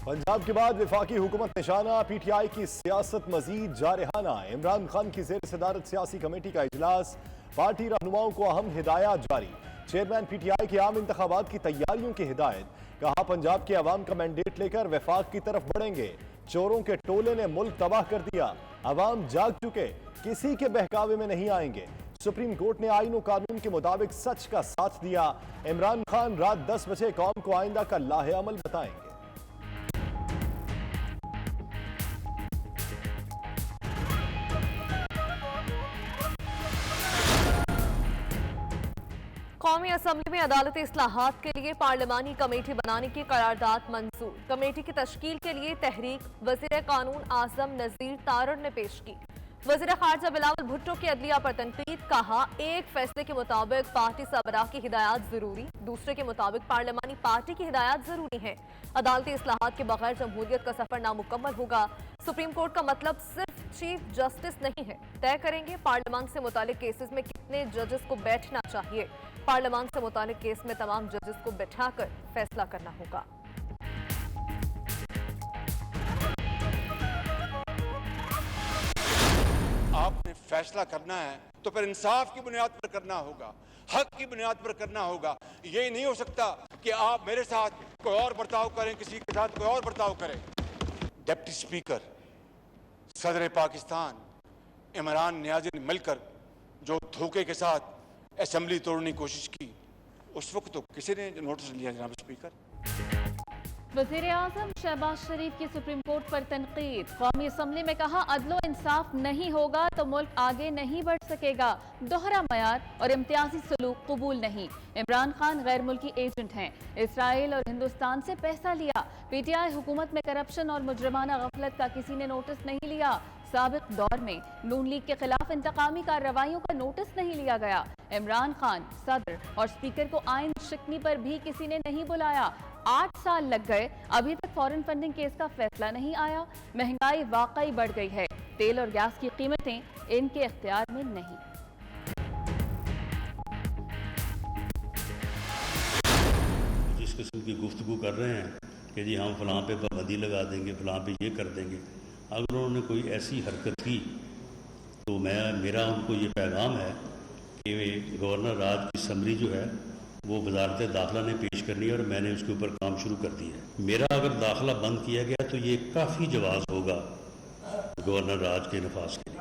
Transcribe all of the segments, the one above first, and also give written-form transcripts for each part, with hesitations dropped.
पंजाब के बाद विफाकी हुकूमत निशाना, पीटीआई की सियासत मजीद जारहाना। इमरान खान की जेर सदारत सियासी कमेटी का इजलास, पार्टी रहनुमाओं को अहम हिदायत जारी। चेयरमैन पीटीआई के आम इंतखाबात की तैयारियों की हिदायत। कहा पंजाब के अवाम का मैंडेट लेकर वफाक की तरफ बढ़ेंगे। चोरों के टोले ने मुल्क तबाह कर दिया, अवाम जाग चुके, किसी के बहकावे में नहीं आएंगे। सुप्रीम कोर्ट ने आईन और कानून के मुताबिक सच का साथ दिया। इमरान खान रात 10 बजे कौम को आइंदा का लाहे अमल बताएंगे। कौमी असम्बली में अदालती इस्लाहात के लिए पार्लिमानी कमेटी बनाने की करारदाद मंजूर। कमेटी की तश्कील के लिए तहरीक वजीर कानून आजम नजीर तारड़ ने पेश की। वजीर खारजा बिलावल भुट्टो की अदलिया पर तनकीद। कहा, एक फैसले के मुताबिक पार्टी सरबराह की हिदायत जरूरी, दूसरे के मुताबिक पार्लिमानी पार्टी की हिदायत जरूरी है। अदालती इस्लाहात के बगैर जमहूरियत का सफर नामुकम्मल होगा। सुप्रीम कोर्ट का मतलब सिर्फ चीफ जस्टिस नहीं है। तय करेंगे पार्लियामान से मुतालिक केसेस में कितने जजेस को बैठना चाहिए। पार्लियामान से मुतालिक केस में तमाम जजेस को बैठाकर फैसला करना होगा। आपने फैसला करना है तो फिर इंसाफ की बुनियाद पर करना होगा, हक की बुनियाद पर करना होगा। ये नहीं हो सकता कि आप मेरे साथ कोई और बर्ताव करें, किसी के साथ कोई और बर्ताव करें। डिप्टी स्पीकर सदर पाकिस्तान इमरान नियाज़ी ने मिलकर जो धोखे के साथ असेंबली तोड़ने की कोशिश की, उस वक्त तो किसी ने नोटिस लिया जनाब स्पीकर। वज़ीर आज़म शहबाज शरीफ की सुप्रीम कोर्ट पर तनकीद। कौमी असम्बली में कहा, अदलो इंसाफ नहीं होगा तो मुल्क आगे नहीं बढ़ सकेगा। दोहरा मयार और इम्तियाजी सलूक कबूल नहीं। इमरान खान गैर मुल्की एजेंट हैं, इसराइल और हिंदुस्तान से पैसा लिया। पीटीआई हुकूमत में करप्शन और मुजरमाना गफलत का किसी ने नोटिस नहीं लिया। साबिक दौर में नून लीग के खिलाफ इंतकामी कार्रवाइयों का नोटिस नहीं लिया गया। इमरान खान, सदर और स्पीकर को आइन शिकनी पर भी किसी ने नहीं बुलाया। 8 साल लग गए, अभी तक फॉरेन फंडिंग केस का फैसला नहीं आया। महंगाई वाकई बढ़ गई है, तेल और गैस की कीमतें इनके इख्तियार में नहीं। जिस किस्म की गुफ्तगू कर रहे हैं कि जी हम फलां पे पाबंदी लगा देंगे, फलां पे ये कर देंगे, अगर उन्होंने कोई ऐसी हरकत की तो मेरा उनको ये पैगाम है कि गवर्नर राज की समरी जो है वो वजारत दाखिला ने पेश करनी है और मैंने उसके ऊपर काम शुरू कर दिया है। मेरा अगर दाखिला बंद किया गया तो ये काफ़ी जवाब होगा गवर्नर राज के नफाज के लिए।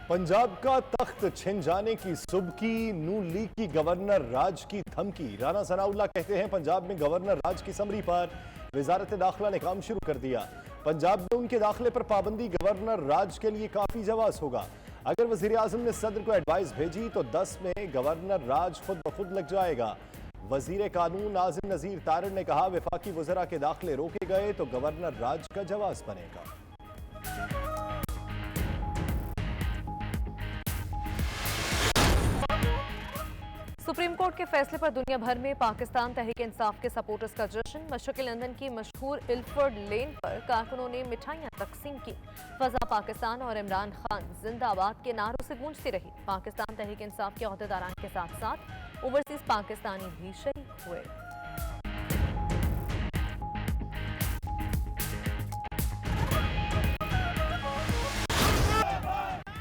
पंजाब का तख्त छिन जाने की सुबकी, नून लीग की गवर्नर राज की धमकी। राना सनाउल्लाह कहते हैं पंजाब में गवर्नर राज की समरी पर वजारत दाखिला ने काम शुरू कर दिया। पंजाब में उनके दाखिले पर पाबंदी गवर्नर राज के लिए काफी जवाब होगा। अगर वजीर आजम ने सदर को एडवाइस भेजी तो 10 में गवर्नर राज खुद ब खुद लग जाएगा। वजीर कानून आजिम नजीर तारड़ ने कहा, वफाकी वज़रा के दाखिले रोके गए तो गवर्नर राज का जवाब बनेगा। सुप्रीम कोर्ट के फैसले पर दुनिया भर में पाकिस्तान तहरीक इंसाफ के सपोर्टर्स का जश्न। मशरक़ी लंदन की मशहूर इल्फर्ड लेन पर कारकुनों ने मिठाइयां तकसीम की। फजा पाकिस्तान और इमरान खान जिंदाबाद के नारों से गूंजती रही। पाकिस्तान तहरीक इंसाफ के अहदेदारान के साथ साथ ओवरसीज पाकिस्तानी भी शरीक हुए।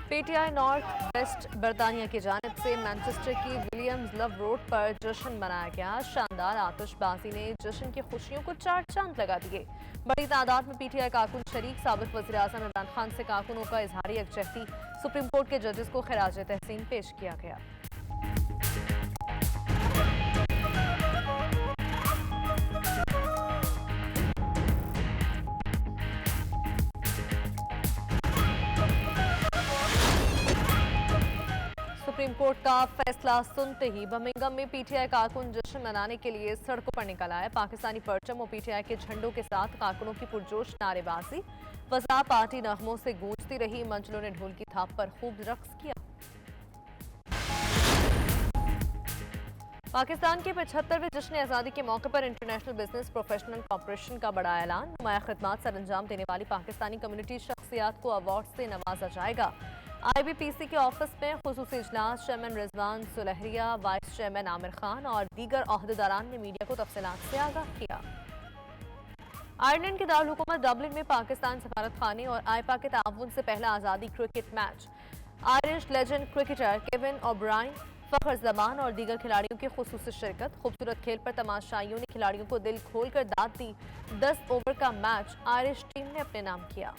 पीटीआई नॉर्थ वेस्ट बरतानिया की जानिब से मैनचेस्टर की विलियम्स लव रोड पर जश्न मनाया गया। शानदार आतिशबाजी ने जश्न की खुशियों को चार चांद लगा दिए। बड़ी तादाद में पीटीआई कारकुन शरीक। साबिक वज़ीर आज़म इमरान खान से कारकुनों का इजहार यकजहती। सुप्रीम कोर्ट के जजेस को खिराज तहसीन पेश किया गया। सुप्रीम कोर्ट का फैसला सुनते ही बर्मिंघम में पीटीआई कारकुन जश्न मनाने के लिए सड़कों पर निकल आए। पाकिस्तानी परचम और पीटीआई के झंडों के साथ कारकुनों की पुरजोश नारेबाजी। फजा पार्टी नगमों से गूंजती रही। मंचलों ने ढोल की थाप पर खूब रक्स किया। पाकिस्तान के 75वें जश्न आज़ादी के मौके पर इंटरनेशनल बिजनेस प्रोफेशनल कॉर्पोरेशन का बड़ा ऐलान। नुमाया खिदमात सर अंजाम देने वाली पाकिस्तानी कम्युनिटी शख्सियात को अवार्ड से नवाजा जाएगा। IBPC के ऑफिस में खुसूसी इजलास। Chairman Rizwan Sulehria, vice chairman Aamir Khan और दीगर अहदेदारान ने मीडिया को तफसीलात से आगाह किया। आयरलैंड के दारुल हुकूमत डबलिन में पाकिस्तान सफारत खाने और आईपा के ताउन से पहला आज़ादी cricket match. Irish legend cricketer Kevin O'Brien, Fakhar Zaman और दीगर खिलाड़ियों की खुसूसी शिरकत। खूबसूरत खेल पर तमाशाइयों ने खिलाड़ियों को दिल खोलकर दाद दी। 10 ओवर का मैच आयरिश टीम ने अपने नाम किया।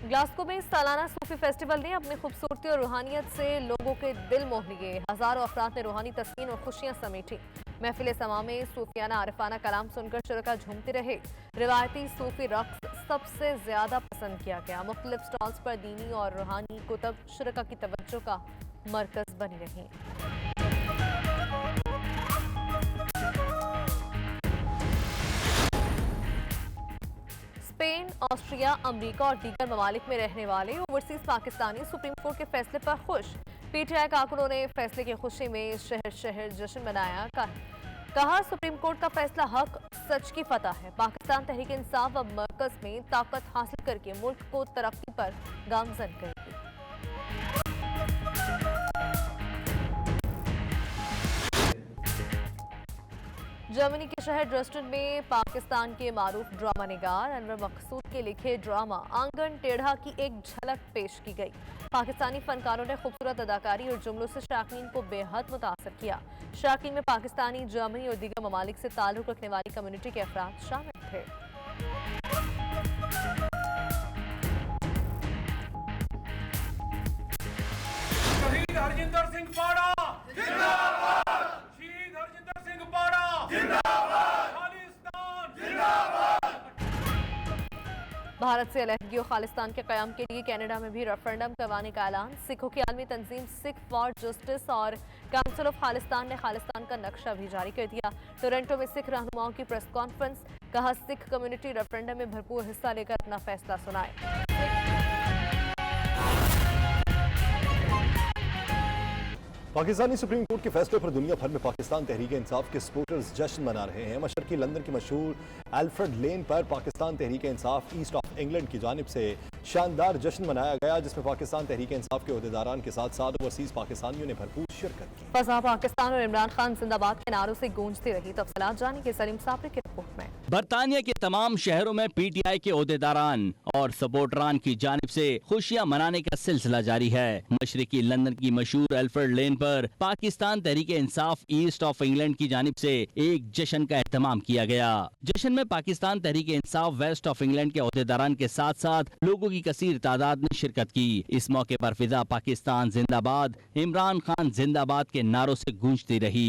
ग्लासगो में सालाना सूफी फेस्टिवल ने अपनी खूबसूरती और रूहानियत से लोगों के दिल मोह लिए। हजारों अफराद ने रूहानी तस्कीन और खुशियां समेटी। महफिल समा में सूफियाना आरिफाना कलाम सुनकर शुरका झूमते रहे। रिवायती सूफी रक्स सबसे ज्यादा पसंद किया गया। मुख्तलिफ स्टॉल्स पर दीनी और रूहानी कुतब शुरका की तवज्जो का मरकज बनी रही। स्पेन, ऑस्ट्रिया, अमेरिका और दीगर ममालिक में रहने वाले ओवरसीज पाकिस्तानी सुप्रीम कोर्ट के फैसले पर खुश। पीटीआई कारकुनों ने फैसले की खुशी में शहर शहर जश्न मनाया। कहा सुप्रीम कोर्ट का फैसला हक सच की फतह है। पाकिस्तान तहरीक इंसाफ अब मरकज में ताकत हासिल करके मुल्क को तरक्की पर गामजन करेगी। जर्मनी के शहर ड्रेस्टन में पाकिस्तान के मारूफ ड्रामा निगार अनवर मकसूद के लिखे ड्रामा आंगन टेढ़ा की एक झलक पेश की गई। पाकिस्तानी फनकारों ने खूबसूरत अदाकारी और जुमलों से शाकीन को बेहद मुतासर किया। शाकीन में पाकिस्तानी, जर्मनी और दीगर ममालिक से ताल्लुक रखने वाली कम्युनिटी के अफराद शामिल थे। शहीद हरजिंदर सिंह पाड़ा जिंदाबाद, शहीद हरजिंदर सिंह पाड़ा जिंदाबाद, खालिस्तान जिंदाबाद। भारत से अलहदगी और खालिस्तान के क़याम के लिए कनाडा में भी रेफरेंडम करवाने का ऐलान। सिखों की आलमी तंजीम सिख फॉर जस्टिस और काउंसिल ऑफ खालिस्तान ने खालिस्तान का नक्शा भी जारी कर दिया। टोरंटो में सिख रहनुमाओं की प्रेस कॉन्फ्रेंस। कहा सिख कम्युनिटी रेफरेंडम में भरपूर हिस्सा लेकर अपना फैसला सुनाए। पाकिस्तानी सुप्रीम कोर्ट के फैसले पर दुनिया भर में पाकिस्तान तहरीक इंसाफ के सपोर्टर्स जश्न मना रहे हैं। मशरकी लंदन की मशहूर एल्फ्रेड लेन पर Pakistan Tehreek Insaf east of England की जानिब से शानदार जश्न मनाया गया, जिसमें पाकिस्तान तहरीक इंसाफ के ओहदेदारान के साथ साथ ओवरसीज पाकिस्तानियों ने भरपूर शिरकत की। फजा पाकिस्तान और इमरान खान जिंदाबाद के नारों से गूंजती रही। तफसीलात जाने के सलीम साबरी की रिपोर्ट में। बरतानिया के तमाम शहरों में पीटीआई के ओहदेदारान और सपोर्टरान की जानिब से खुशियां मनाने का सिलसिला जारी है। मशरकी लंदन की मशहूर एल्फ्रेड लेन पर Pakistan Tehreek Insaf east of England की जानिब से एक जश्न का एहतमाम किया गया। जश्न में Pakistan Tehreek Insaf waste of England के ओहदेदारान के साथ साथ लोगों की कसीर तादाद ने शिरकत की। इस मौके पर फिजा पाकिस्तान जिंदाबाद, इमरान खान जिंदाबाद के नारों से गूंजती रही।